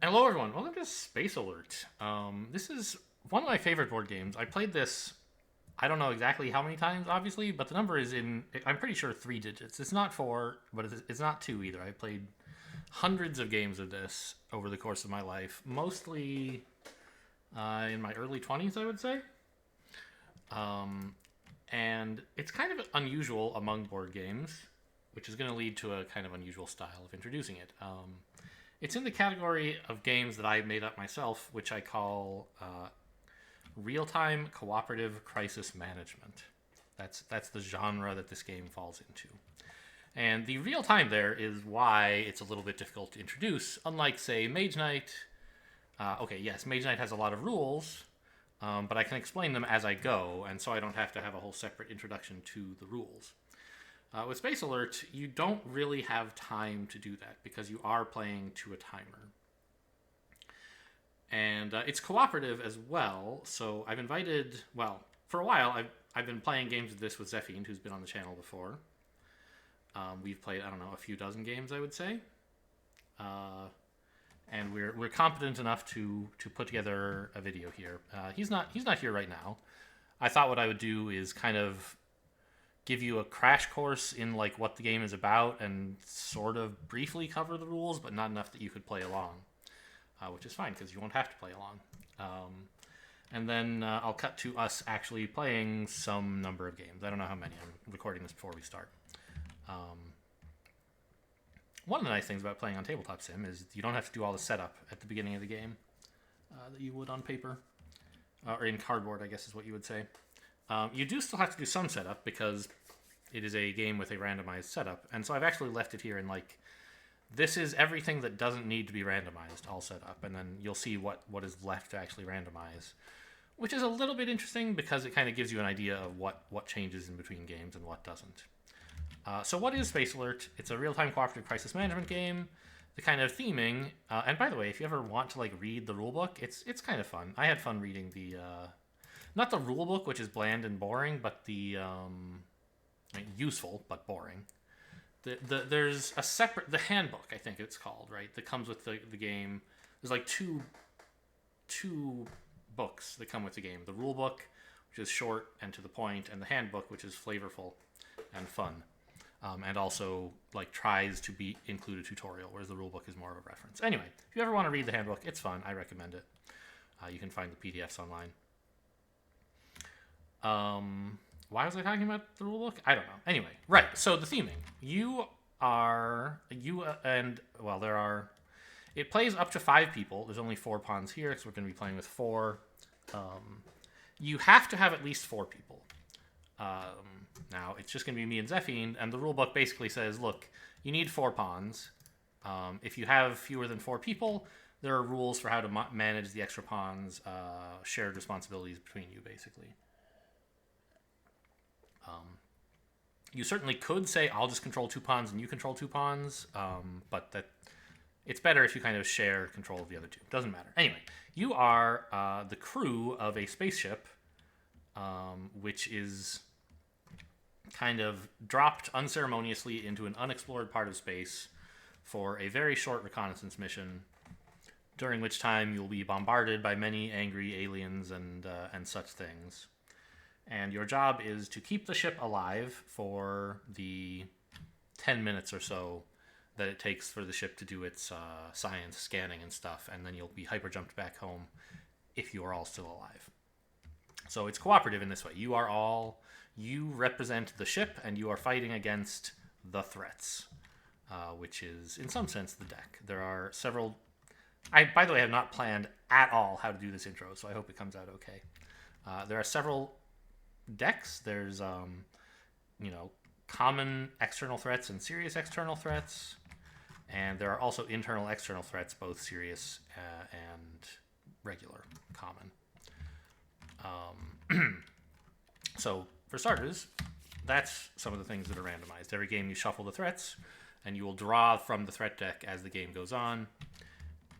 Hello, everyone. Welcome to Space Alert. This is one of my favorite board games. I played this, I don't know exactly how many times, obviously, but the number is I'm pretty sure 3 digits. It's not four, but it's not two either. I played hundreds of games of this over the course of my life, mostly in my early 20s, I would say. Um, and it's kind of unusual among board games, which is going to lead to a kind of unusual style of introducing it. It's in the category of games that I made up myself, which I call real-time cooperative crisis management. That's the genre that this game falls into. And the real time there is why it's a little bit difficult to introduce. Unlike, say, Mage Knight. Okay, yes, Mage Knight has a lot of rules, but I can explain them as I go, and so I don't have to have a whole separate introduction to the rules. With Space Alert, you don't really have time to do that because you are playing to a timer. And it's cooperative as well, so I've invited, well, for a while, I've been playing games of this with Zephine, who's been on the channel before. We've played, I don't know, a few dozen games, I would say. And we're competent enough to put together a video here. He's not here right now. I thought what I would do is kind of give you a crash course in like what the game is about and sort of briefly cover the rules, but not enough that you could play along, which is fine because you won't have to play along. And then I'll cut to us actually playing some number of games. I don't know how many. I'm recording this before we start. One of the nice things about playing on Tabletop Sim is you don't have to do all the setup at the beginning of the game that you would on paper, or in cardboard, I guess is what you would say. You do still have to do some setup because it is a game with a randomized setup. And so I've actually left it here in like, this is everything that doesn't need to be randomized all set up. And then you'll see what is left to actually randomize, which is a little bit interesting because it kind of gives you an idea of what changes in between games and what doesn't. So what is Space Alert? It's a real-time cooperative crisis management game. The kind of theming, and by the way, if you ever want to like read the rulebook, it's kind of fun. I had fun reading the, not the rulebook, which is bland and boring, but the useful but boring. There's a separate, the handbook, I think it's called, right, that comes with the game. There's like two books that come with the game. The rulebook, which is short and to the point, and the handbook, which is flavorful and fun. And also like tries to include a tutorial, whereas the rulebook is more of a reference. Anyway, if you ever want to read the handbook, it's fun. I recommend it. You can find the PDFs online. Why was I talking about the rulebook? I don't know. Anyway, right. So the theming. There are. It plays up to 5 people. There's only 4 pawns here, because we're going to be playing with 4. You have to have at least 4 people. Now, it's just going to be me and Zephine, and the rulebook basically says, look, you need 4 pawns. If you have fewer than 4 people, there are rules for how to manage the extra pawns, shared responsibilities between you, basically. You certainly could say, I'll just control 2 pawns and you control 2 pawns, but it's better if you kind of share control of the other 2. Doesn't matter. Anyway, you are the crew of a spaceship, which is kind of dropped unceremoniously into an unexplored part of space for a very short reconnaissance mission, during which time you'll be bombarded by many angry aliens and such things. And your job is to keep the ship alive for the 10 minutes or so that it takes for the ship to do its science scanning and stuff, and then you'll be hyper-jumped back home if you are all still alive. So it's cooperative in this way. You represent the ship, and you are fighting against the threats, which is, in some sense, the deck. There are several... I, by the way, have not planned at all how to do this intro, so I hope it comes out okay. There are several decks. There's, common external threats and serious external threats. And there are also internal external threats, both serious and regular, common. So, for starters, that's some of the things that are randomized. Every game you shuffle the threats, and you will draw from the threat deck as the game goes on,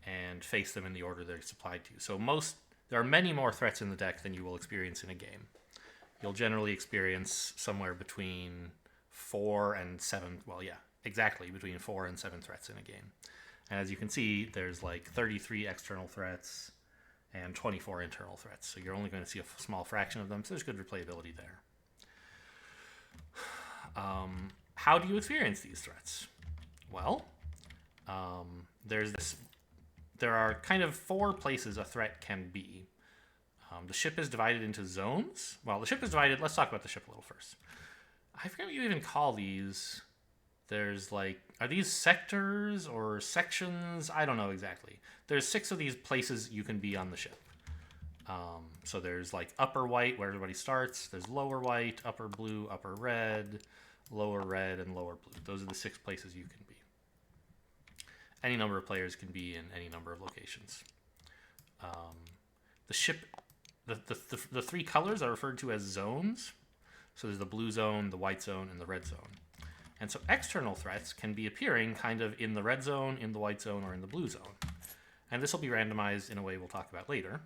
and face them in the order they're supplied to you. So there are many more threats in the deck than you will experience in a game. You'll generally experience somewhere between 4 and 7, well, yeah, exactly, between 4 and 7 threats in a game. And as you can see, there's like 33 external threats and 24 internal threats. So you're only going to see a small fraction of them, so there's good replayability there. How do you experience these threats? Well, there are kind of 4 places a threat can be. The ship is divided into zones. Well, the ship is divided. Let's talk about the ship a little first. I forget what you even call these. There's like, are these sectors or sections? I don't know exactly. There's 6 of these places you can be on the ship. So there's like upper white where everybody starts. There's lower white, upper blue, upper red, lower red, and lower blue. Those are the 6 places you can be. Any number of players can be in any number of locations. The ship, the 3 colors are referred to as zones. So there's the blue zone, the white zone, and the red zone. And so external threats can be appearing kind of in the red zone, in the white zone, or in the blue zone. And this will be randomized in a way we'll talk about later.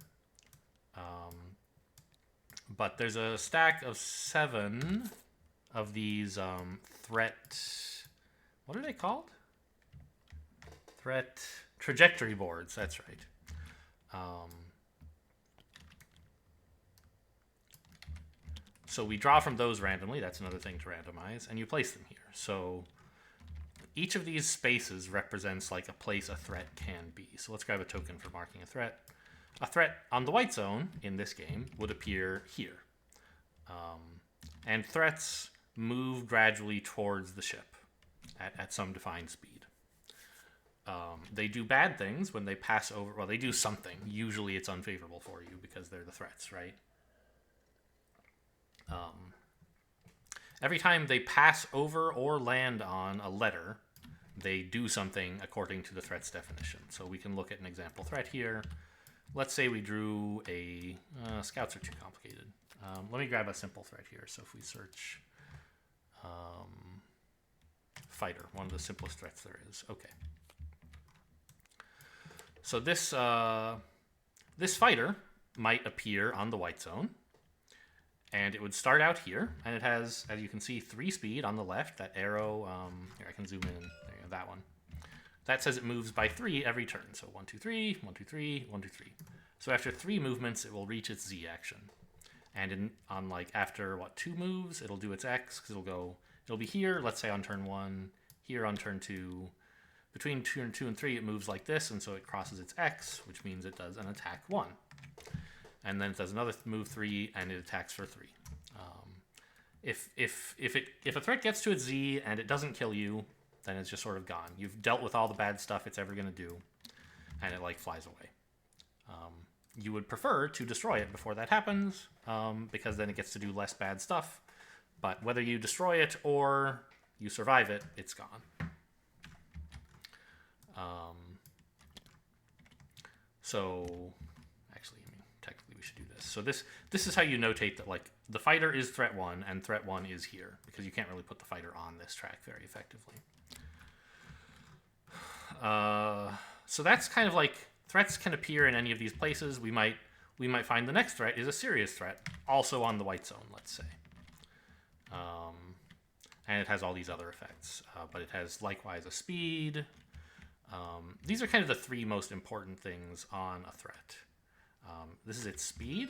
But there's a stack of 7 of these threat... What are they called? Threat trajectory boards, that's right. So we draw from those randomly. That's another thing to randomize. And you place them here. So each of these spaces represents like a place a threat can be. So let's grab a token for marking a threat. A threat on the white zone in this game would appear here. And threats move gradually towards the ship at some defined speed. They do bad things when they pass over. Well, they do something. Usually it's unfavorable for you because they're the threats, right? Every time they pass over or land on a letter, they do something according to the threat's definition. So we can look at an example threat here. Let's say we drew a... scouts are too complicated. Let me grab a simple threat here. So if we search fighter, one of the simplest threats there is. Okay. So this fighter might appear on the white zone. And it would start out here, and it has, as you can see, 3 speed on the left. That arrow, here I can zoom in, there you go, that one. That says it moves by 3 every turn. So 1, 2, 3, 1, 2, 3, 1, 2, 3. So after 3 movements, it will reach its Z action. And on like after, 2 moves, it'll do its X, because it'll be here, let's say on turn 1, here on turn 2. Between turn 2 and 3, it moves like this, and so it crosses its X, which means it does an attack 1. And then it does another move 3, and it attacks for 3. If a threat gets to its Z and it doesn't kill you, then it's just sort of gone. You've dealt with all the bad stuff it's ever going to do, and it like flies away. You would prefer to destroy it before that happens, because then it gets to do less bad stuff. But whether you destroy it or you survive it, it's gone. So actually, technically we should do this. So this is how you notate that like the fighter is threat 1 and threat 1 is here, because you can't really put the fighter on this track very effectively. So that's kind of like threats can appear in any of these places. We might find the next threat is a serious threat, also on the white zone, let's say. And it has all these other effects, but it has likewise a speed. These are kind of the 3 most important things on a threat. This is its speed.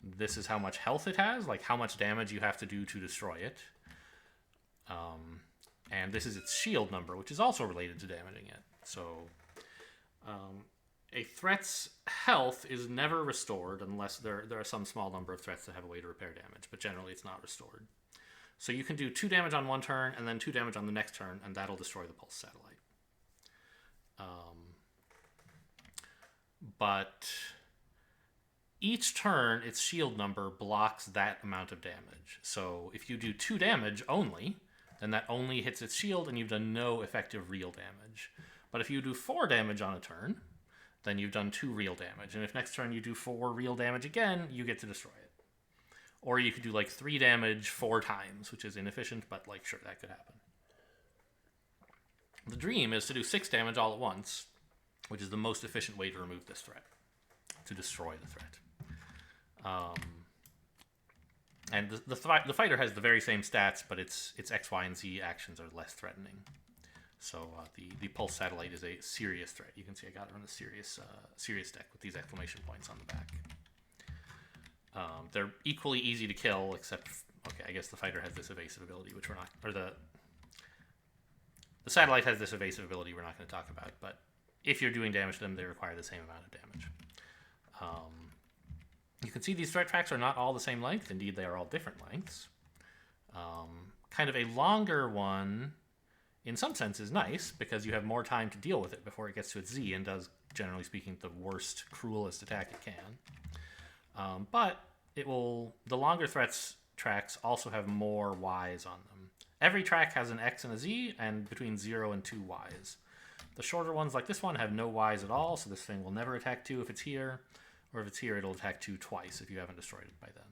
This is how much health it has, like how much damage you have to do to destroy it. And this is its shield number, which is also related to damaging it. So a threat's health is never restored unless there are some small number of threats that have a way to repair damage, but generally it's not restored. So you can do 2 damage on one turn and then 2 damage on the next turn, and that'll destroy the pulse satellite. But each turn, its shield number blocks that amount of damage. So if you do 2 damage only, then that only hits its shield and you've done no effective real damage. But if you do 4 damage on a turn, then you've done 2 real damage. And if next turn you do 4 real damage again, you get to destroy it. Or you could do like 3 damage 4 times, which is inefficient, but like sure, that could happen. The dream is to do 6 damage all at once, which is the most efficient way to remove this threat, to destroy the threat. And the fighter has the very same stats, but its X, Y, and Z actions are less threatening. So the pulse satellite is a serious threat. You can see I got it on the serious deck with these exclamation points on the back. They're equally easy to kill, except, okay, I guess the fighter has this evasive ability, which we're not, or the satellite has this evasive ability we're not going to talk about, but if you're doing damage to them, they require the same amount of damage. You can see these threat tracks are not all the same length. Indeed, they are all different lengths. Kind of a longer one, in some sense, is nice, because you have more time to deal with it before it gets to its Z and does, generally speaking, the worst, cruelest attack it can. But the longer tracks also have more Ys on them. Every track has an X and a Z, and between 0 and 2 Ys. The shorter ones, like this one, have no Ys at all, so this thing will never attack 2 if it's here, or if it's here, it'll attack 2 twice if you haven't destroyed it by then.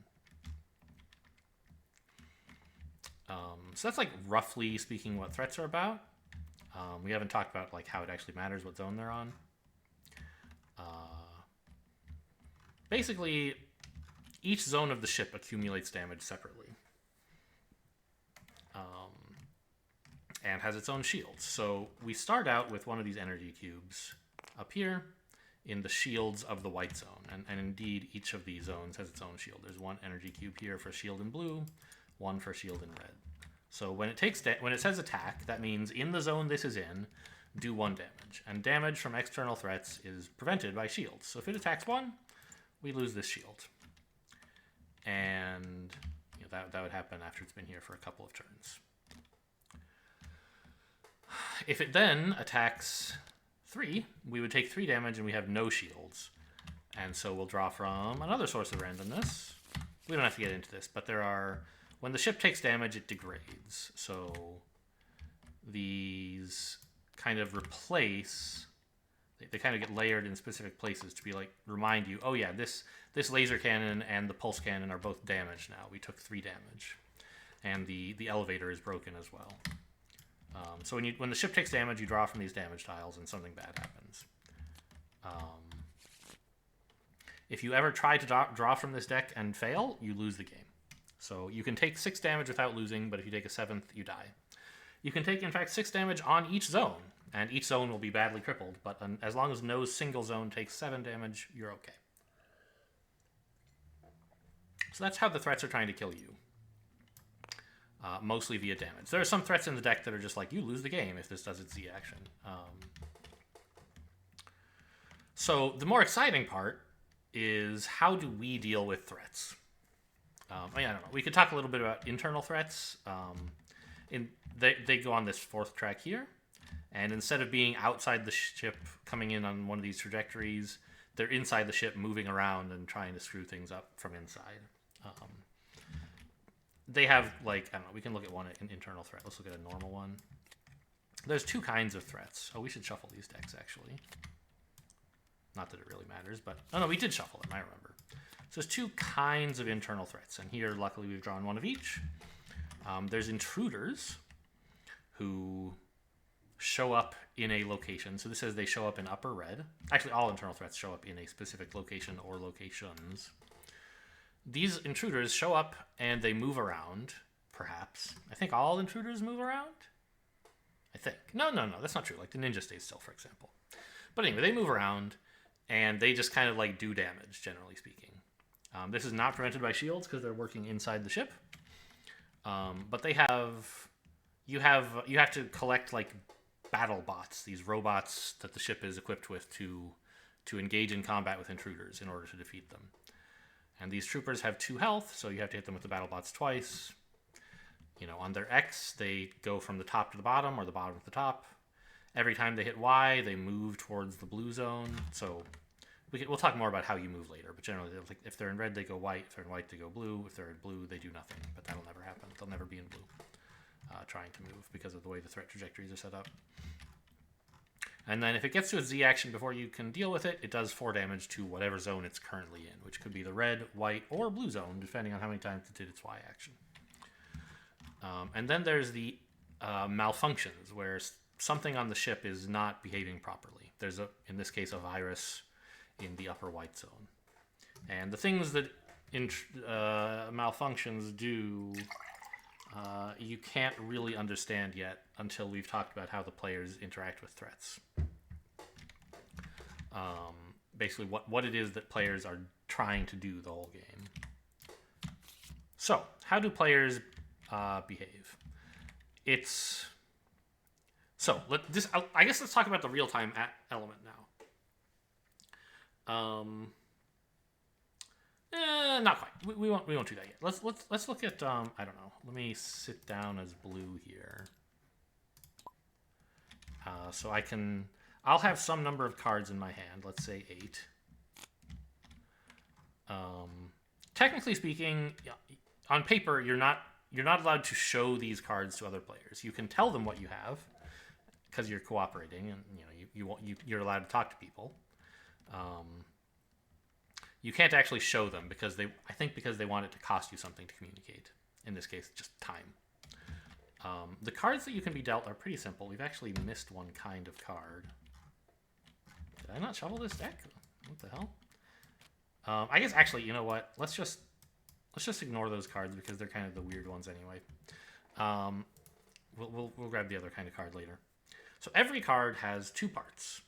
So that's, like, roughly speaking what threats are about. We haven't talked about, like, how it actually matters what zone they're on. Basically, each zone of the ship accumulates damage separately. And has its own shields. So we start out with one of these energy cubes up here in the shields of the white zone. And indeed, each of these zones has its own shield. There's one energy cube here for shield in blue, one for shield in red. So when it says attack, that means in the zone this is in, do 1 damage. And damage from external threats is prevented by shields. So if it attacks 1, we lose this shield. And that would happen after it's been here for a couple of turns. If it then attacks 3, we would take 3 damage and we have no shields. And so we'll draw from another source of randomness. We don't have to get into this, but when the ship takes damage, it degrades. So these kind of replace, they kind of get layered in specific places to be like, remind you, oh yeah, this laser cannon and the pulse cannon are both damaged now. We took 3 damage. And the elevator is broken as well. So when the ship takes damage, you draw from these damage tiles and something bad happens. If you ever try to draw from this deck and fail, you lose the game. So you can take 6 damage without losing, but if you take a 7th, you die. You can take, in fact, 6 damage on each zone, and each zone will be badly crippled, but as long as no single zone takes 7 damage, you're okay. So that's how the threats are trying to kill you. Mostly via damage. There are some threats in the deck that are just like, you lose the game if this does its Z action. So the more exciting part is, how do we deal with threats? I don't know. We could talk a little bit about internal threats. They go on this 4th track here, and instead of being outside the ship coming in on one of these trajectories, they're inside the ship moving around and trying to screw things up from inside. They have, like, I don't know, we can look at one internal threat. Let's look at a normal one. There's 2 kinds of threats. Oh, we should shuffle these decks, actually. Not that it really matters, but... Oh, no, we did shuffle them, I remember. So there's 2 kinds of internal threats, and here, luckily, we've drawn one of each. There's intruders, who show up in a location. So this says they show up in upper red. Actually, all internal threats show up in a specific location or locations. These intruders show up and they move around, perhaps. I think all intruders move around? I think. No, that's not true. Like the ninja stays still, for example. But anyway, they move around and they just kind of like do damage, generally speaking. This is not prevented by shields because they're working inside the ship. But they have... You have to collect like Battlebots, these robots that the ship is equipped with to engage in combat with intruders in order to defeat them. And these troopers have 2 health, so you have to hit them with the Battlebots twice. On their X, they go from the top to the bottom or the bottom to the top. Every time they hit Y, they move towards the blue zone. So we'll talk more about how you move later, but generally, if they're in red, they go white. If they're in white, they go blue. If they're in blue, they do nothing, but that'll never happen. They'll never be in blue. Trying to move because of the way the threat trajectories are set up. And then if it gets to a Z action before you can deal with it, it does 4 damage to whatever zone it's currently in, which could be the red, white, or blue zone, depending on how many times it did its Y action. And then there's the malfunctions, where something on the ship is not behaving properly. There's, in this case, a virus in the upper white zone. And the things that malfunctions do you can't really understand yet until we've talked about how the players interact with threats. Basically, what it is that players are trying to do the whole game. So, how do players behave? I guess let's talk about the real-time element now. Not quite. We won't do that yet. Let's look at I don't know. Let me sit down as blue here. So I'll have some number of cards in my hand. Let's say 8. Technically speaking, on paper you're not allowed to show these cards to other players. You can tell them what you have because you're cooperating, and you're allowed to talk to people. You can't actually show them because they want it to cost you something to communicate. In this case, just time. The cards that you can be dealt are pretty simple. We've actually missed one kind of card. Did I not shuffle this deck? What the hell? I guess actually, you know what? Let's just ignore those cards because they're kind of the weird ones anyway. We'll grab the other kind of card later. So every card has 2 parts.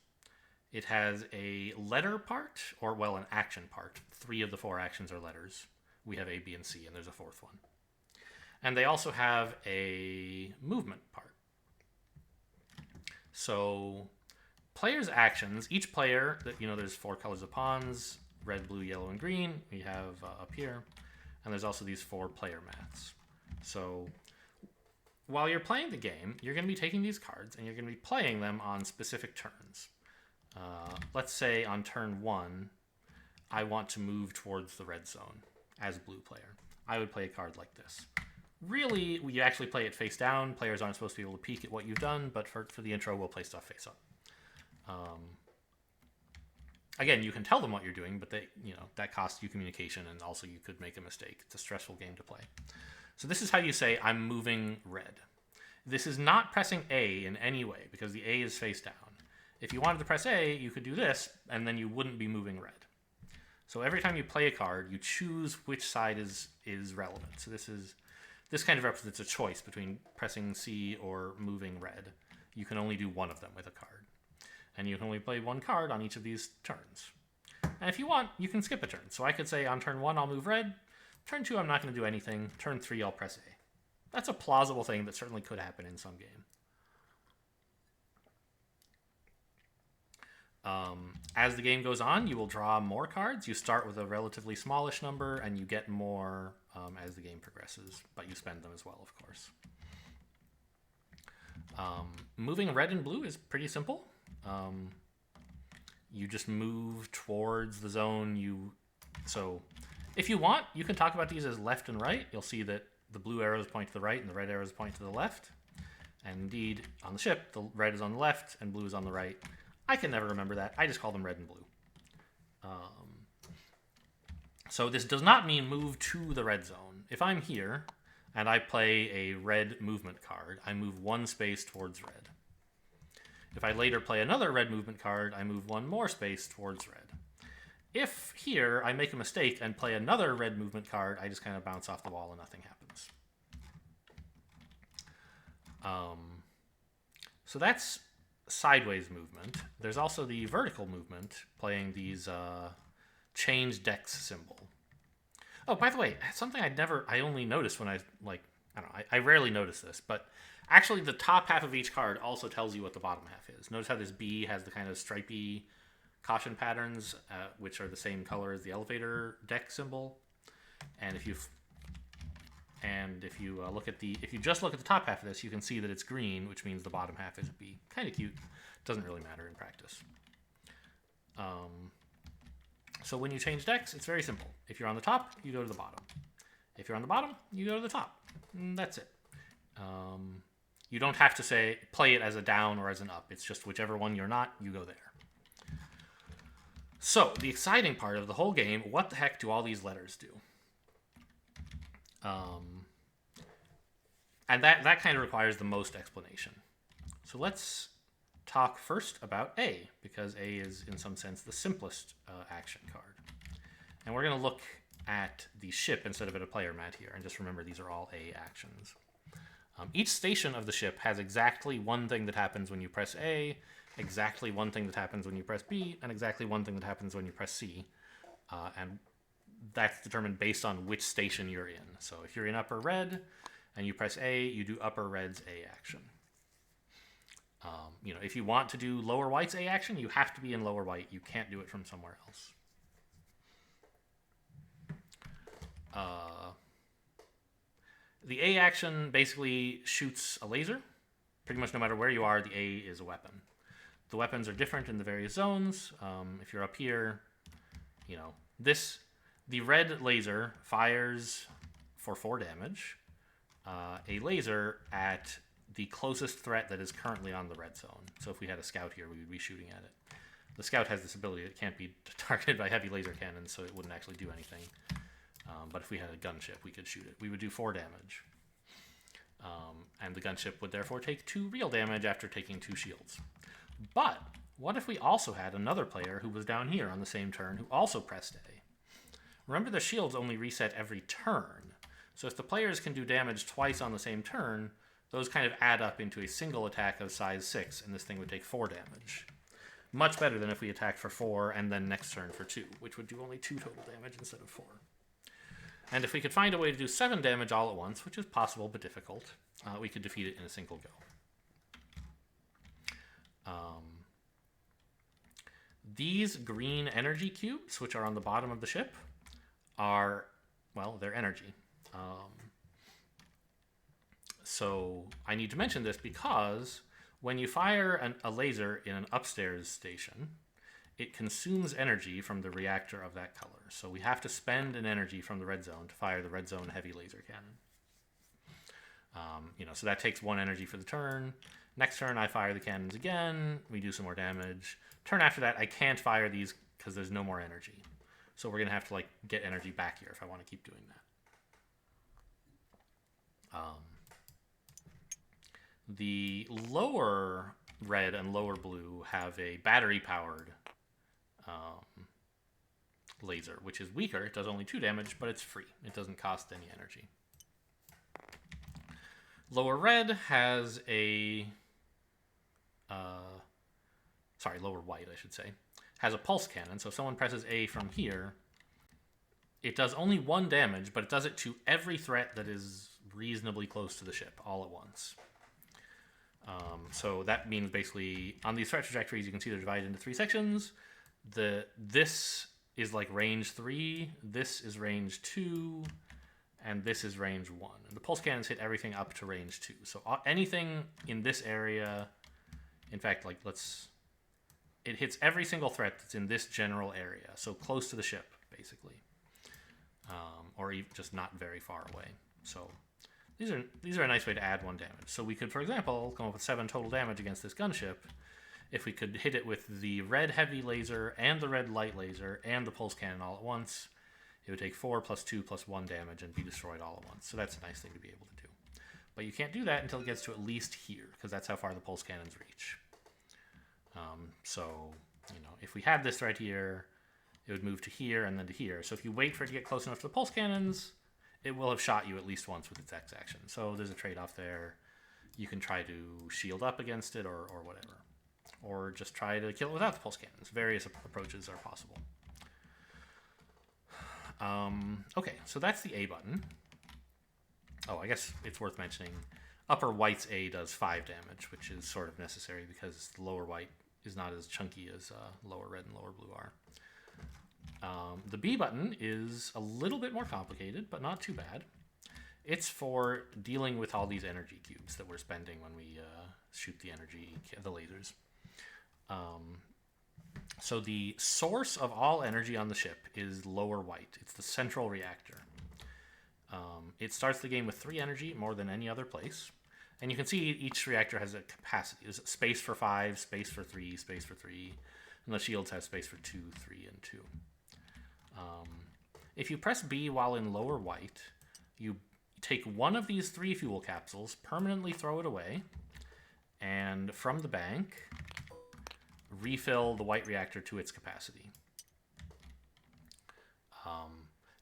It has a letter part, or well, an action part. 3 of the 4 actions are letters. We have A, B, and C, and there's a 4th one. And they also have a movement part. So players' actions, each player, there's 4 colors of pawns, red, blue, yellow, and green. We have up here. And there's also these 4 player mats. So while you're playing the game, you're going to be taking these cards and you're going to be playing them on specific turns. Let's say on turn 1, I want to move towards the red zone as a blue player. I would play a card like this. Really, you actually play it face down. Players aren't supposed to be able to peek at what you've done, but for the intro, we'll play stuff face up. Again, you can tell them what you're doing, but that costs you communication, and also you could make a mistake. It's a stressful game to play. So this is how you say, I'm moving red. This is not pressing A in any way, because the A is face down. If you wanted to press A, you could do this, and then you wouldn't be moving red. So every time you play a card, you choose which side is relevant. So this kind of represents a choice between pressing C or moving red. You can only do one of them with a card. And you can only play one card on each of these turns. And if you want, you can skip a turn. So I could say on turn 1, I'll move red. Turn 2, I'm not going to do anything. Turn 3, I'll press A. That's a plausible thing that certainly could happen in some game. As the game goes on, you will draw more cards. You start with a relatively smallish number, and you get more as the game progresses, but you spend them as well, of course. Moving red and blue is pretty simple. You just move towards the zone. So if you want, you can talk about these as left and right. You'll see that the blue arrows point to the right and the red arrows point to the left. And indeed, on the ship, the red is on the left and blue is on the right. I can never remember that. I just call them red and blue. So this does not mean move to the red zone. If I'm here and I play a red movement card, I move 1 space towards red. If I later play another red movement card, I move 1 more space towards red. If here I make a mistake and play another red movement card, I just kind of bounce off the wall and nothing happens. So that's sideways movement. There's also the vertical movement, playing these change decks symbol. Oh, by the way, something I only noticed when I rarely notice this, but actually the top half of each card also tells you what the bottom half is. Notice how this B has the kind of stripy caution patterns, which are the same color as the elevator deck symbol. And if you just look at the top half of this, you can see that it's green, which means the bottom half is a B. Kind of cute. Doesn't really matter in practice. So when you change decks, it's very simple. If you're on the top, you go to the bottom. If you're on the bottom, you go to the top. And that's it. You don't have to play it as a down or as an up. It's just whichever one you're not, you go there. So the exciting part of the whole game, what the heck do all these letters do? And that kind of requires the most explanation. So let's talk first about A, because A is, in some sense, the simplest action card. And we're going to look at the ship instead of at a player mat here, and just remember these are all A actions. Each station of the ship has exactly one thing that happens when you press A, exactly one thing that happens when you press B, and exactly one thing that happens when you press C. And that's determined based on which station you're in. So if you're in upper red and you press A, you do upper red's A action. If you want to do lower white's A action, you have to be in lower white. You can't do it from somewhere else. The A action basically shoots a laser. Pretty much no matter where you are, the A is a weapon. The weapons are different in the various zones. If you're up here, the red laser fires for 4 damage. A laser at the closest threat that is currently on the red zone. So if we had a scout here, we would be shooting at it. The scout has this ability that can't be targeted by heavy laser cannons, so it wouldn't actually do anything. But if we had a gunship, we could shoot it. We would do 4 damage. And the gunship would therefore take 2 real damage after taking 2 shields. But what if we also had another player who was down here on the same turn who also pressed A? Remember, the shields only reset every turn. So if the players can do damage twice on the same turn, those kind of add up into a single attack of size 6, and this thing would take 4 damage. Much better than if we attacked for 4 and then next turn for 2, which would do only 2 total damage instead of 4. And if we could find a way to do 7 damage all at once, which is possible but difficult, we could defeat it in a single go. These green energy cubes, which are on the bottom of the ship, are, well, they're energy. So I need to mention this because when you fire a laser in an upstairs station, it consumes energy from the reactor of that color. So we have to spend an energy from the red zone to fire the red zone heavy laser cannon. So that takes 1 energy for the turn. Next turn, I fire the cannons again. We do some more damage. Turn after that, I can't fire these because there's no more energy. So we're going to have to get energy back here if I want to keep doing that. The lower red and lower blue have a battery-powered laser, which is weaker. It does only 2 damage, but it's free. It doesn't cost any energy. Lower red has a... lower white, I should say, has a pulse cannon. So if someone presses A from here, it does only 1 damage, but it does it to every threat that is reasonably close to the ship all at once. So that means basically on these threat trajectories, you can see they're divided into 3 sections. This is range 3, this is range 2, and this is range 1. And the pulse cannons hit everything up to range 2. So anything in this area, in fact, it hits every single threat that's in this general area, so close to the ship, basically, or even just not very far away. So these are a nice way to add 1 damage. So we could, for example, come up with 7 total damage against this gunship if we could hit it with the red heavy laser and the red light laser and the pulse cannon all at once. It would take 4 plus 2 plus 1 damage and be destroyed all at once. So that's a nice thing to be able to do. But you can't do that until it gets to at least here, because that's how far the pulse cannons reach. If we had this right here, it would move to here and then to here. So if you wait for it to get close enough to the pulse cannons, it will have shot you at least once with its X action. So there's a trade-off there. You can try to shield up against it or whatever. Or just try to kill it without the pulse cannons. Various approaches are possible. Okay, so that's the A button. Oh, I guess it's worth mentioning upper white's A does 5 damage, which is sort of necessary because the lower white is not as chunky as lower red and lower blue are. The B button is a little bit more complicated, but not too bad. It's for dealing with all these energy cubes that we're spending when we shoot the lasers. So the source of all energy on the ship is lower white. It's the central reactor. It starts the game with 3 energy, more than any other place. And you can see each reactor has a capacity. There's space for 5, space for 3, space for 3. And the shields have space for 2, 3, and 2. If you press B while in lower white, you take one of these 3 fuel capsules, permanently throw it away, and from the bank, refill the white reactor to its capacity.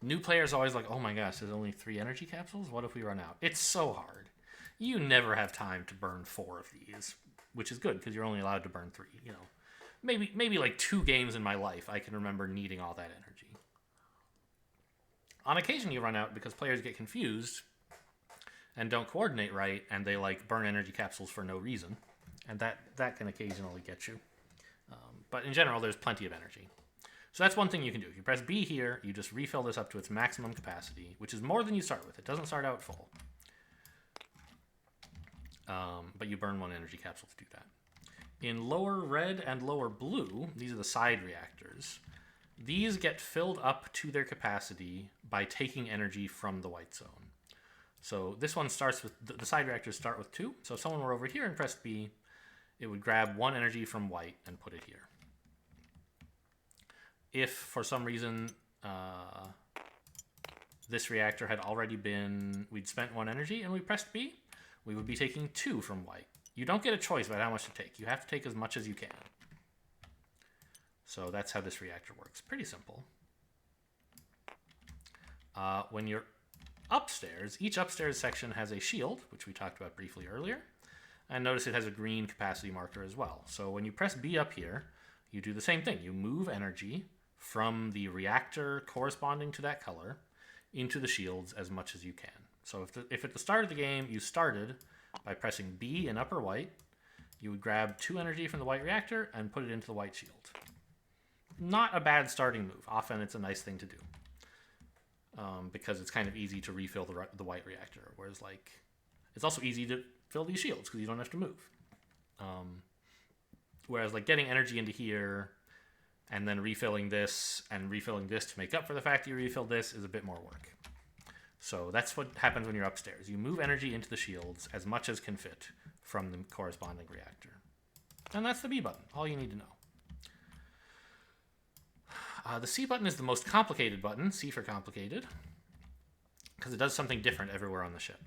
New players are always like, oh my gosh, there's only 3 energy capsules? What if we run out? It's so hard. You never have time to burn 4 of these, which is good because you're only allowed to burn 3. You know, maybe like 2 games in my life I can remember needing all that energy. On occasion, you run out because players get confused and don't coordinate right, and they like burn energy capsules for no reason, and that can occasionally get you. But in general, there's plenty of energy. So that's one thing you can do. If you press B here, you just refill this up to its maximum capacity, which is more than you start with. It doesn't start out full. But you burn 1 energy capsule to do that. In lower red and lower blue, these are the side reactors. These get filled up to their capacity by taking energy from the white zone. So this one starts with, the side reactors start with 2. So if someone were over here and pressed B, it would grab 1 energy from white and put it here. If for some reason this reactor had already been, we'd spent 1 energy and we pressed B, we would be taking 2 from white. You don't get a choice about how much to take. You have to take as much as you can. So that's how this reactor works. Pretty simple. When you're upstairs, each upstairs section has a shield, which we talked about briefly earlier. And notice it has a green capacity marker as well. So when you press B up here, you do the same thing. You move energy from the reactor corresponding to that color into the shields as much as you can. So if at the start of the game you started by pressing B in upper white, you would grab 2 energy from the white reactor and put it into the white shield. Not a bad starting move. Often it's a nice thing to do. Because it's kind of easy to refill the white reactor. Whereas like, it's also easy to fill these shields because you don't have to move. Whereas like getting energy into here and then refilling this to make up for the fact that you refilled this is a bit more work. So that's what happens when you're upstairs. You move energy into the shields as much as can fit from the corresponding reactor. And that's the B button, all you need to know. The C button is the most complicated button, C for complicated, because it does something different everywhere on the ship.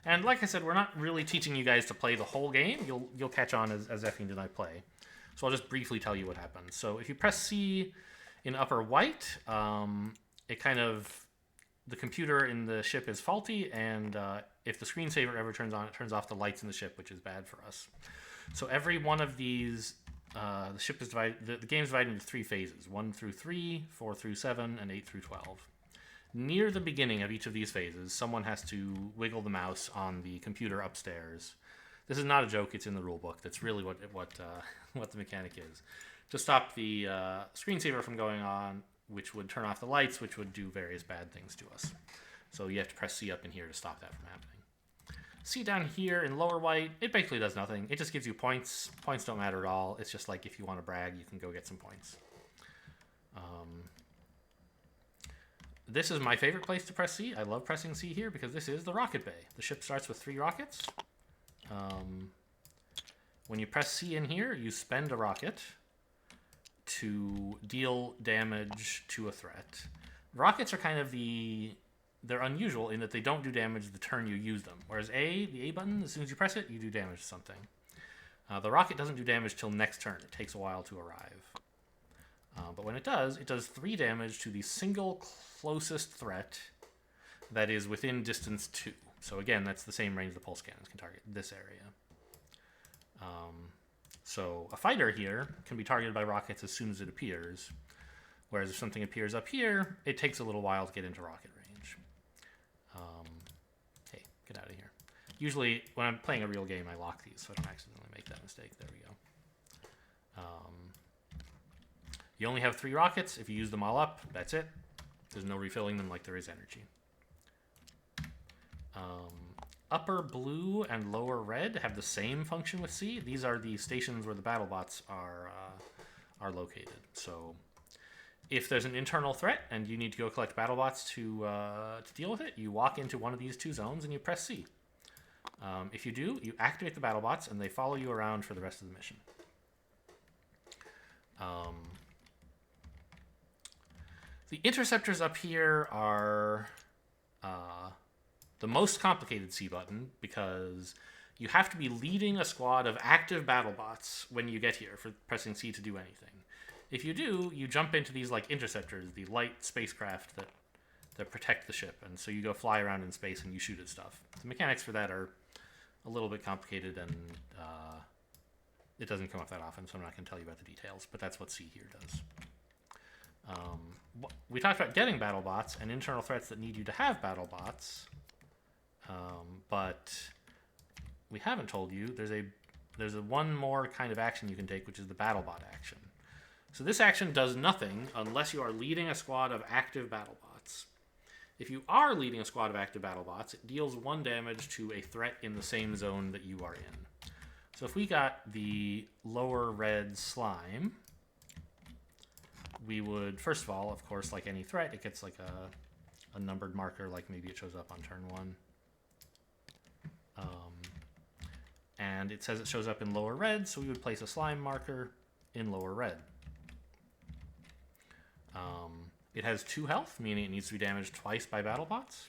And like I said, we're not really teaching you guys to play the whole game. You'll catch on as Effie and I play. So I'll just briefly tell you what happens. So if you press C in upper white, the computer in the ship is faulty, and if the screensaver ever turns on, it turns off the lights in the ship, which is bad for us. So every one of these, the ship is divided. The game is divided into 3 phases: 1 through 3, 4 through 7, and 8 through 12. Near the beginning of each of these phases, someone has to wiggle the mouse on the computer upstairs. This is not a joke; it's in the rule book. That's really what the mechanic is. To stop the screensaver from going on, which would turn off the lights, which would do various bad things to us. So you have to press C up in here to stop that from happening. C down here in lower white, it basically does nothing. It just gives you points. Points don't matter at all. It's just like if you want to brag, you can go get some points. This is my favorite place to press C. I love pressing C here because this is the rocket bay. The ship starts with 3 rockets. When you press C in here, you spend a rocket to deal damage to a threat. Rockets are kind of they're unusual in that they don't do damage the turn you use them. Whereas the A button, as soon as you press it, you do damage to something. The rocket doesn't do damage till next turn. It takes a while to arrive. But when it does 3 damage to the single closest threat that is within distance 2. So again, that's the same range the pulse cannons can target this area. So a fighter here can be targeted by rockets as soon as it appears, whereas if something appears up here, it takes a little while to get into rocket range. Hey, get out of here. Usually, when I'm playing a real game, I lock these, so I don't accidentally make that mistake. There we go. You only have 3 rockets. If you use them all up, that's it. There's no refilling them like there is energy. Upper blue and lower red have the same function with C. These are the stations where the Battlebots are located. So if there's an internal threat and you need to go collect Battlebots to deal with it, you walk into one of these 2 zones and you press C. If you do, you activate the Battlebots and they follow you around for the rest of the mission. The interceptors up here are the most complicated C button because you have to be leading a squad of active Battlebots when you get here for pressing C to do anything. If you do, you jump into these like interceptors, the light spacecraft that protect the ship, and so you go fly around in space and you shoot at stuff. The mechanics for that are a little bit complicated, and it doesn't come up that often, so I'm not going to tell you about the details, but that's what C here does. We talked about getting BattleBots and internal threats that need you to have BattleBots, but we haven't told you there's a one more kind of action you can take, which is the BattleBot action. So this action does nothing unless you are leading a squad of active BattleBots. If you are leading a squad of active BattleBots, it deals 1 damage to a threat in the same zone that you are in. So if we got the lower red slime, we would, first of all, of course, like any threat, it gets like a numbered marker, like maybe it shows up on turn 1. And it says it shows up in lower red, so we would place a slime marker in lower red. It has 2 health, meaning it needs to be damaged twice by BattleBots.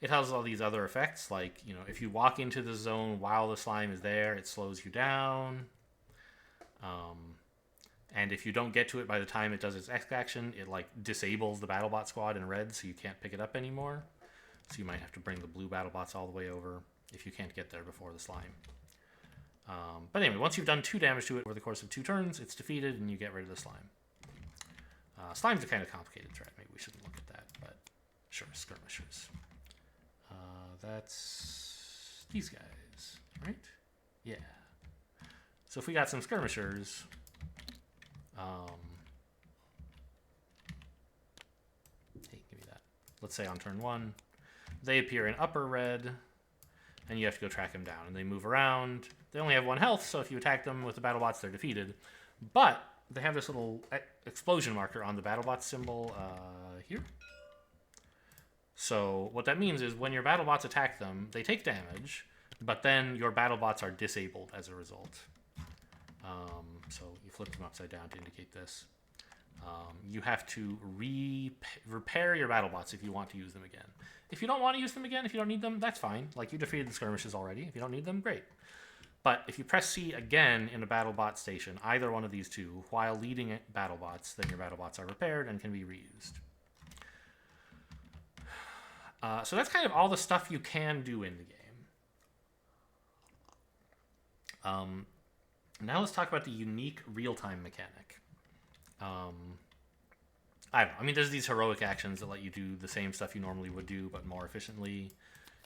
It has all these other effects, like, you know, if you walk into the zone while the slime is there, it slows you down. And if you don't get to it by the time it does its X action, it like disables the BattleBot squad in red, so you can't pick it up anymore. So you might have to bring the blue BattleBots all the way over if you can't get there before the slime. But anyway, once you've done 2 damage to it over the course of 2 turns, it's defeated and you get rid of the slime. Slime's a kind of complicated threat. Maybe we shouldn't look at that, but sure, skirmishers. That's these guys, right? Yeah. So if we got some skirmishers, hey, give me that. Let's say on turn 1, they appear in upper red, and you have to go track them down. And they move around. They only have 1 health, so if you attack them with the BattleBots, they're defeated. But they have this little explosion marker on the BattleBot symbol here. So what that means is when your BattleBots attack them, they take damage, but then your BattleBots are disabled as a result. So you flip them upside down to indicate this. You have to repair your BattleBots if you want to use them again. If you don't want to use them again, if you don't need them, that's fine. Like, you defeated the skirmishes already. If you don't need them, great. But if you press C again in a BattleBot station, either one of these two, while leading BattleBots, then your BattleBots are repaired and can be reused. So that's kind of all the stuff you can do in the game. Now let's talk about the unique real-time mechanic. I don't know. I mean, there's these heroic actions that let you do the same stuff you normally would do, but more efficiently.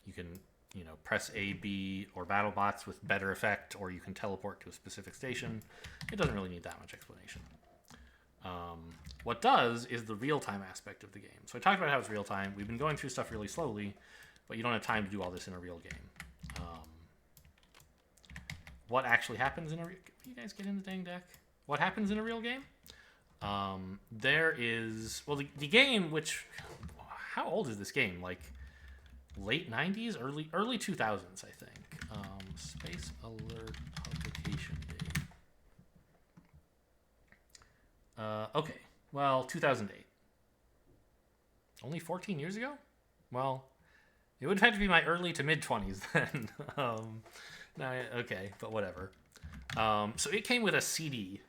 You can, you know, press A, B, or BattleBots with better effect, or you can teleport to a specific station. It doesn't really need that much explanation. What does is the real-time aspect of the game. So I talked about how it's real-time. We've been going through stuff really slowly, but you don't have time to do all this in a real game. What actually happens in a real... Can you guys get in the dang deck? What happens in a real game? There is... Well, the game, which... How old is this game? Like, late 90s? Early 2000s, I think. Space Alert publication date. Okay. Well, 2008. Only 14 years ago? Well, it would have had to be my early to mid-20s then. No, okay, but whatever. So it came with a CD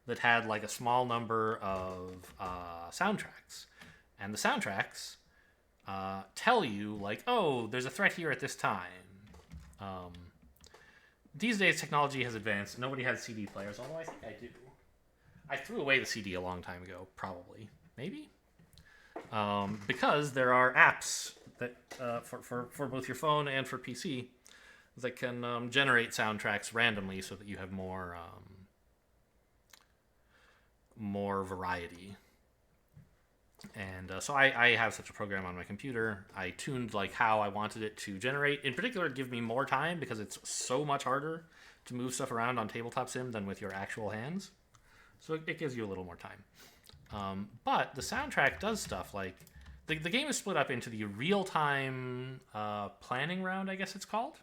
that had like a small number of soundtracks. And the soundtracks tell you, like, oh, there's a threat here at this time. These days, technology has advanced. Nobody has CD players, although I think I do. I threw away the CD a long time ago, probably. Maybe? Because there are apps that for both your phone and for PC that can generate soundtracks randomly so that you have more variety. And so I have such a program on my computer. I tuned like how I wanted it to generate. In particular, it give me more time because it's so much harder to move stuff around on Tabletop Sim than with your actual hands. So it gives you a little more time. But the soundtrack does stuff like... The game is split up into the real-time planning round, I guess it's called.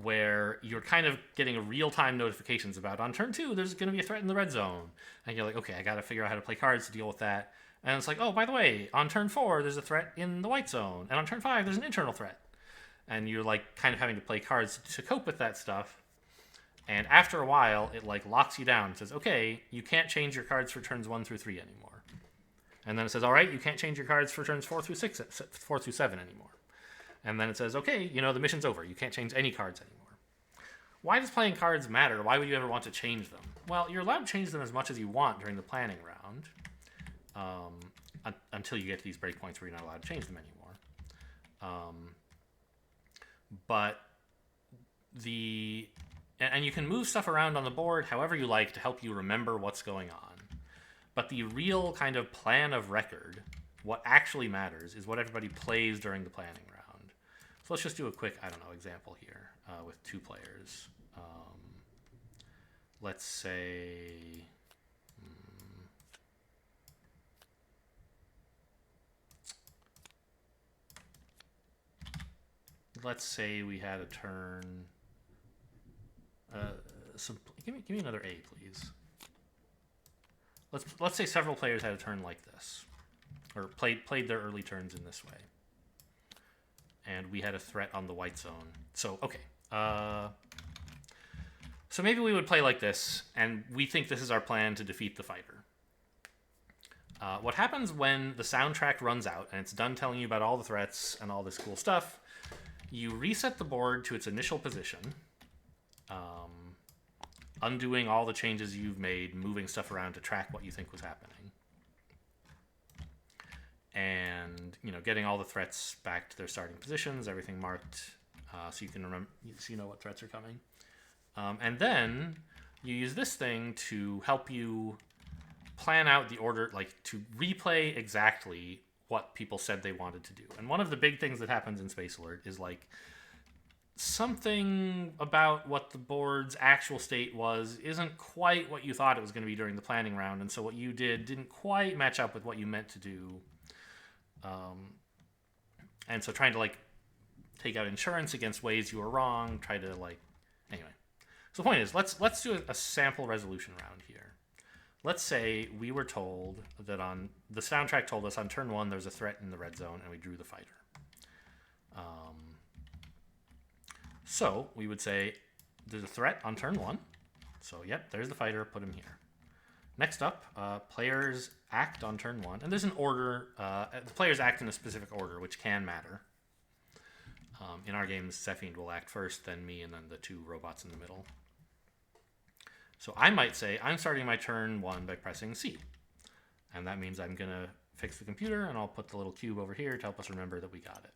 Where you're kind of getting real-time notifications about, on turn 2, there's going to be a threat in the red zone. And you're like, okay, I got to figure out how to play cards to deal with that. And it's like, oh, by the way, on turn 4, there's a threat in the white zone. And on turn 5, there's an internal threat. And you're like kind of having to play cards to cope with that stuff. And after a while, it like locks you down. It says, okay, you can't change your cards for turns 1 through 3 anymore. And then it says, all right, you can't change your cards for turns 4 through 7 anymore. And then it says, okay, you know, the mission's over. You can't change any cards anymore. Why does playing cards matter? Why would you ever want to change them? Well, you're allowed to change them as much as you want during the planning round, until you get to these breakpoints where you're not allowed to change them anymore. And you can move stuff around on the board however you like to help you remember what's going on. But the real kind of plan of record, what actually matters, is what everybody plays during the planning round. So let's just do a quick, I don't know, example here with 2 players. Let's say... let's say we had a turn... give me another A, please. Let's say several players had a turn like this, or played their early turns in this way, and we had a threat on the white zone. So okay, so maybe we would play like this, and we think this is our plan to defeat the fighter. What happens when the soundtrack runs out and it's done telling you about all the threats and all this cool stuff? You reset the board to its initial position. Undoing all the changes you've made, moving stuff around to track what you think was happening. And, you know, getting all the threats back to their starting positions, everything marked, so you can remember, so you know what threats are coming. And then you use this thing to help you plan out the order, like to replay exactly what people said they wanted to do. And one of the big things that happens in Space Alert is like, something about what the board's actual state was isn't quite what you thought it was going to be during the planning round, and so what you did didn't quite match up with what you meant to do. And so trying to like take out insurance against ways you were wrong, try to like... Anyway. So the point is, let's do a sample resolution round here. Let's say we were told that on... the soundtrack told us on turn 1 there's a threat in the red zone, and we drew the fighter. So we would say there's a threat on turn 1. So yep, there's the fighter, put him here. Next up, players act on turn 1. And there's an order. The players act in a specific order, which can matter. In our games, Zephind will act first, then me, and then the 2 robots in the middle. So I might say, I'm starting my turn 1 by pressing C. And that means I'm going to fix the computer, and I'll put the little cube over here to help us remember that we got it.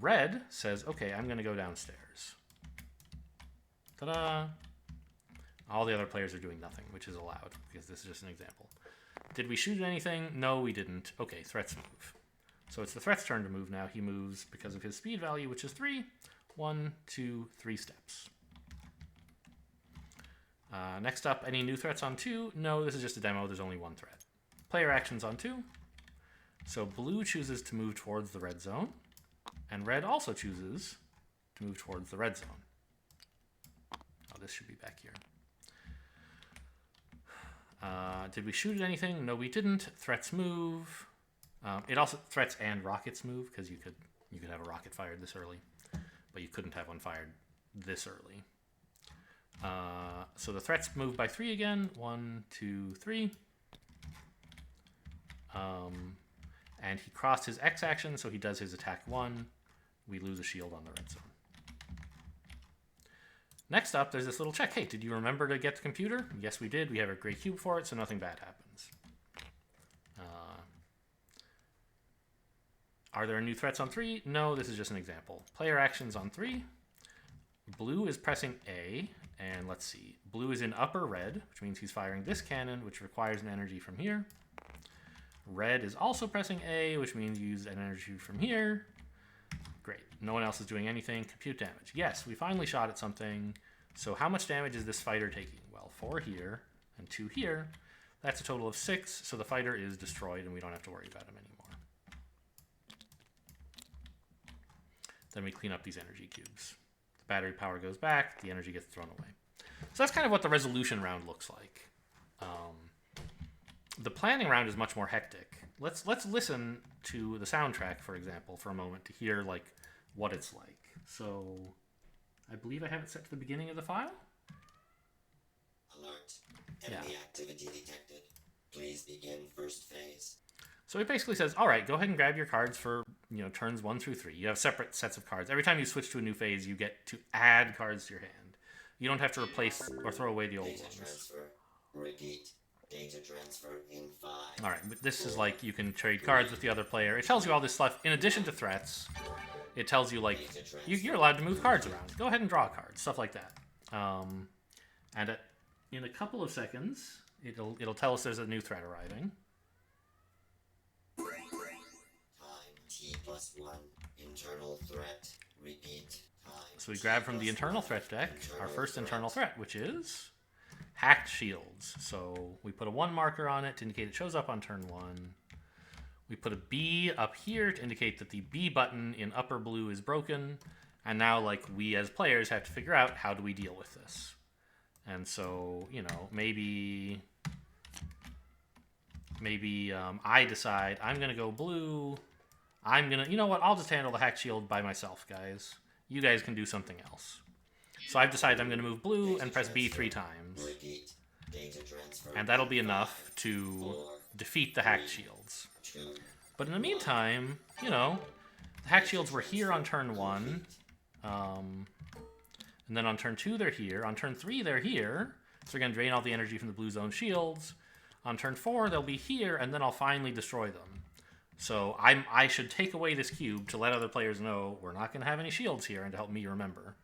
Red says, okay, I'm going to go downstairs. Ta-da! All the other players are doing nothing, which is allowed, because this is just an example. Did we shoot at anything? No, we didn't. Okay, threats move. So it's the threat's turn to move now. He moves because of his speed value, which is 3. 1, 2, 3 steps. Next up, any new threats on 2? No, this is just a demo. There's only 1 threat. Player actions on 2. So blue chooses to move towards the red zone. And red also chooses to move towards the red zone. Oh, this should be back here. Did we shoot at anything? No, we didn't. Threats move. It also threats and rockets move, because you could have a rocket fired this early, but you couldn't have one fired this early. So the threats move by 3 again. 1, 2, 3. And he crossed his X action, so he does his attack 1. We lose a shield on the red zone. Next up, there's this little check. Hey, did you remember to get the computer? Yes, we did. We have a gray cube for it, so nothing bad happens. Are there new threats on 3? No, this is just an example. Player actions on 3. Blue is pressing A, and let's see. Blue is in upper red, which means he's firing this cannon, which requires an energy from here. Red is also pressing A, which means you use an energy from here. Great. No one else is doing anything. Compute damage. Yes, we finally shot at something. So how much damage is this fighter taking? Well, 4 here and 2 here. That's a total of 6, so the fighter is destroyed and we don't have to worry about him anymore. Then we clean up these energy cubes. The battery power goes back, the energy gets thrown away. So that's kind of what the resolution round looks like. The planning round is much more hectic. Let's listen to the soundtrack, for example, for a moment to hear like what it's like. So I believe I have it set to the beginning of the file. Alert. Enemy activity detected. Please begin first phase. So it basically says, all right, go ahead and grab your cards for, turns 1 through 3. You have separate sets of cards. Every time you switch to a new phase, you get to add cards to your hand. You don't have to replace or throw away the old Data ones. transfer. Repeat. Data transfer in 5. All right, but this is like you can trade cards with the other player. It tells you all this stuff in addition to threats. It tells you like you're allowed to move cards around. Go ahead and draw cards, stuff like that. And in a couple of seconds, it'll tell us there's a new threat arriving. Time T+1. Internal threat. Repeat. Time. So we grab from the internal threat deck our first internal threat, which is hacked shields. So we put a 1 marker on it to indicate it shows up on turn 1. We put a B up here to indicate that the B button in upper blue is broken. And now, like, we as players have to figure out how do we deal with this. And so, maybe I decide I'm going to go blue. You know what? I'll just handle the hack shield by myself, guys. You guys can do something else. So I've decided I'm going to move blue and press B 3 times. And that'll be enough to defeat the hack shields. But in the meantime, the hack shields were here on turn 1. And then on turn 2, they're here. On turn 3, they're here. So we're going to drain all the energy from the blue zone shields. On turn 4, they'll be here, and then I'll finally destroy them. So I should take away this cube to let other players know we're not going to have any shields here and to help me remember.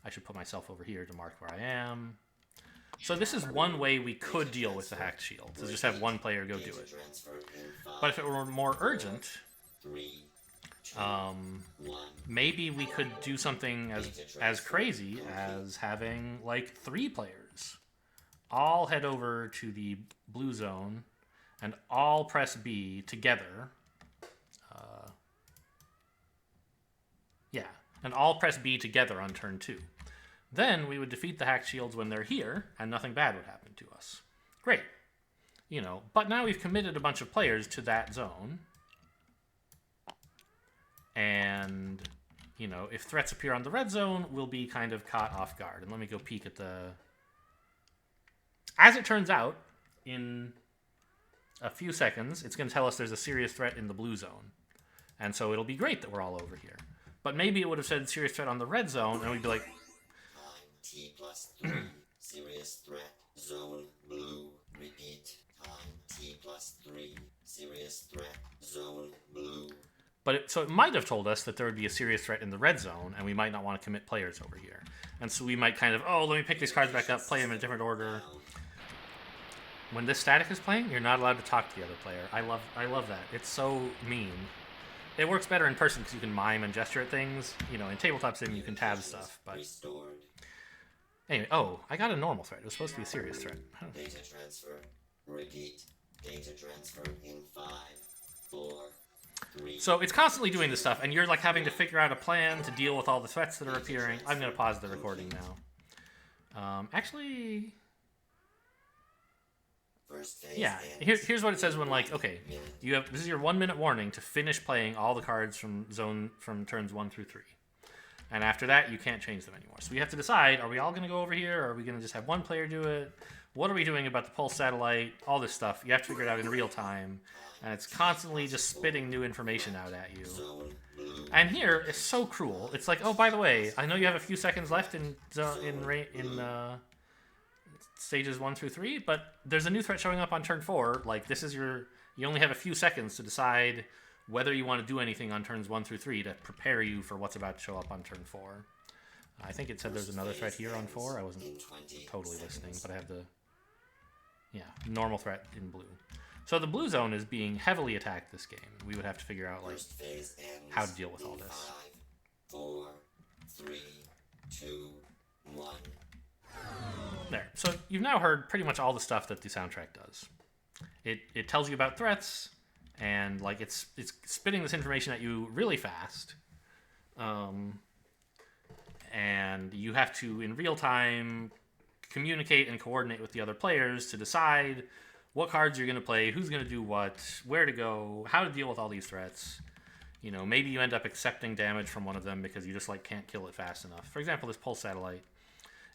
I should put myself over here to mark where I am. So this is one way we could deal with the hacked shields, is just have one player go do it. But if it were more urgent, maybe we could do something as crazy as having like 3 players all head over to the blue zone and all press B together. And all press B together on turn 2. Then we would defeat the hacked shields when they're here, and nothing bad would happen to us. Great. But now we've committed a bunch of players to that zone. And, if threats appear on the red zone, we'll be kind of caught off guard. And let me go peek at the... As it turns out, in a few seconds, it's going to tell us there's a serious threat in the blue zone. And so it'll be great that we're all over here. But maybe it would have said serious threat on the red zone, and we'd be like... T+3, serious threat, zone blue, repeat. Time T+3, serious threat, zone blue. So it might have told us that there would be a serious threat in the red zone, and we might not want to commit players over here. And so we might kind of, let me pick these cards back up, play them in a different order. When this static is playing, you're not allowed to talk to the other player. I love that. It's so mean. It works better in person because you can mime and gesture at things. In tabletop sim, you can tab stuff. But anyway, I got a normal threat. It was supposed to be a serious threat. Data transfer. Repeat. Data transfer in 5, 4, 3. So it's constantly doing this stuff, and you're like having to figure out a plan to deal with all the threats that are appearing. I'm going to pause the recording now. Actually... Yeah, here's what it says when, like, okay, this is your 1-minute warning to finish playing all the cards from turns 1 through 3. And after that, you can't change them anymore. So we have to decide, are we all going to go over here, or are we going to just have one player do it? What are we doing about the pulse satellite? All this stuff. You have to figure it out in real time. And it's constantly just spitting new information out at you. And here, it's so cruel. It's like, oh, by the way, I know you have a few seconds left in stages 1 through 3, but there's a new threat showing up on turn 4. Like, you only have a few seconds to decide whether you want to do anything on turns 1 through 3 to prepare you for what's about to show up on turn 4. I think it said there's another threat here on 4. I wasn't totally listening, but I have the normal threat in blue. So the blue zone is being heavily attacked this game. We would have to figure out, like, how to deal with all this. 5, 4, 3, 2, 1. There. So you've now heard pretty much all the stuff that the soundtrack does. It tells you about threats, and like it's spitting this information at you really fast. And you have to, in real time, communicate and coordinate with the other players to decide what cards you're going to play, who's going to do what, where to go, how to deal with all these threats. Maybe you end up accepting damage from one of them because you just like can't kill it fast enough. For example, this pulse satellite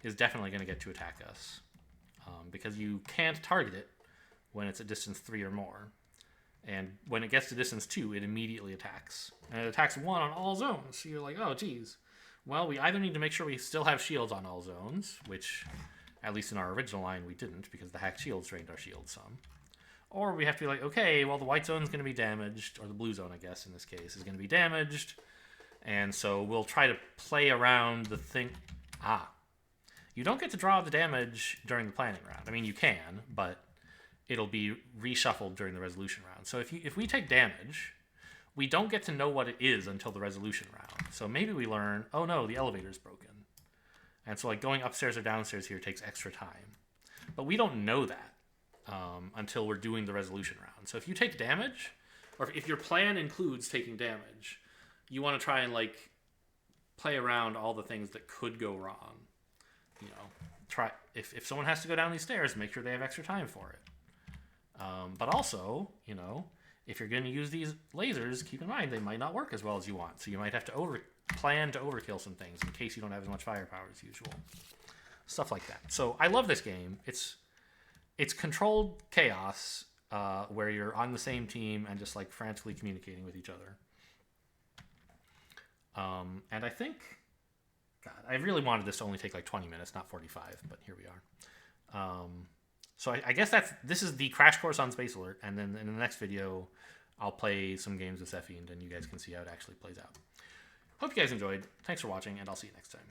is definitely going to get to attack us because you can't target it when it's at distance 3 or more. And when it gets to distance 2, it immediately attacks. And it attacks 1 on all zones. So you're like, oh, geez. Well, we either need to make sure we still have shields on all zones, which, at least in our original line, we didn't, because the hacked shields drained our shields some. Or we have to be like, okay, well, the white zone's going to be damaged, or the blue zone, I guess, in this case, is going to be damaged. And so we'll try to play around the thing. You don't get to draw the damage during the planning round. I mean, you can, but it'll be reshuffled during the resolution round. So if we take damage, we don't get to know what it is until the resolution round. So maybe we learn, oh no, the elevator's broken. And so like going upstairs or downstairs here takes extra time. But we don't know that until we're doing the resolution round. So if you take damage, or if your plan includes taking damage, you want to try and like play around all the things that could go wrong. You know, try if someone has to go down these stairs, make sure they have extra time for it. But also, you know, if you're going to use these lasers, keep in mind they might not work as well as you want. So you might have to plan to overkill some things in case you don't have as much firepower as usual. Stuff like that. So I love this game. It's controlled chaos where you're on the same team and just like frantically communicating with each other. And I think, God, I really wanted this to only take like 20 minutes, not 45, but here we are. So I guess this is the crash course on Space Alert, and then in the next video, I'll play some games with Sephi, and then you guys can see how it actually plays out. Hope you guys enjoyed. Thanks for watching, and I'll see you next time.